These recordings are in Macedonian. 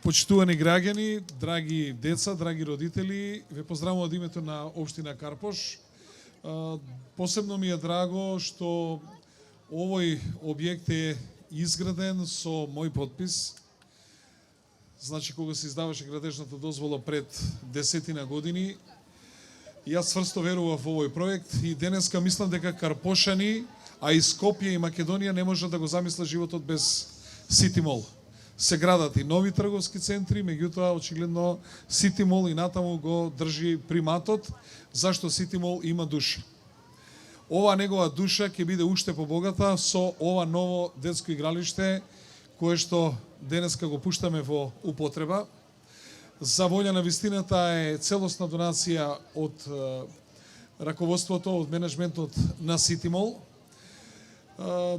Почитувани граѓани, драги деца, драги родители, ве поздравувам од името на општина Карпош. Посебно ми е драго што овој објект е изграден со мој подпис. Значи, кога се издаваше градежната дозвола пред 10 години, јас цврсто верував во овој проект и денеска мислам дека карпошани, а и Скопје и Македонија не може да го замислат животот без Сити Мол. Се градат и нови трговски центри, меѓутоа очигледно Сити Мол и натаму го држи приматот, зашто Сити Мол има душа. Ова негова душа ќе биде уште побогата со ова ново детско игралиште, кое што денеска го пуштаме во употреба. За волја на вистината е целосна донација од раководството, од менеджментот на Сити Мол.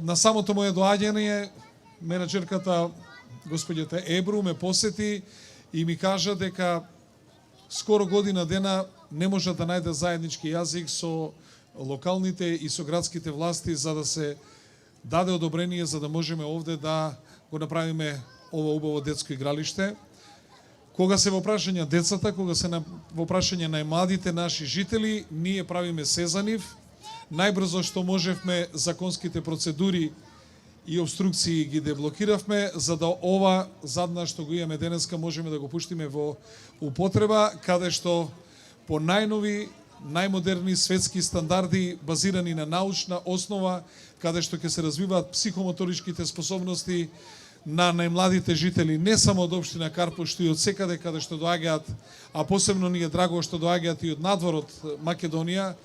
На самото моје доаѓање, менеджерката господјата Ебру ме посети и ми кажа дека скоро година дена не може да најде заеднички јазик со локалните и со градските власти за да се даде одобрение за да можеме овде да го направиме ова убаво детско игралиште. Кога се во прашање децата, кога се во прашање најмладите наши жители, ние правиме сезанив. Најбрзо што можевме законските процедури и обструкции ги деблокиравме, за да ова задна што го имаме денеска можеме да го пуштиме во употреба, каде што по најнови, најмодерни светски стандарди, базирани на научна основа, каде што ќе се развиваат психомоторичките способности на најмладите жители, не само од општина Карпош, што и од секаде каде што доаѓаат, а посебно ни е драго што доаѓаат и од надвор од Македонија,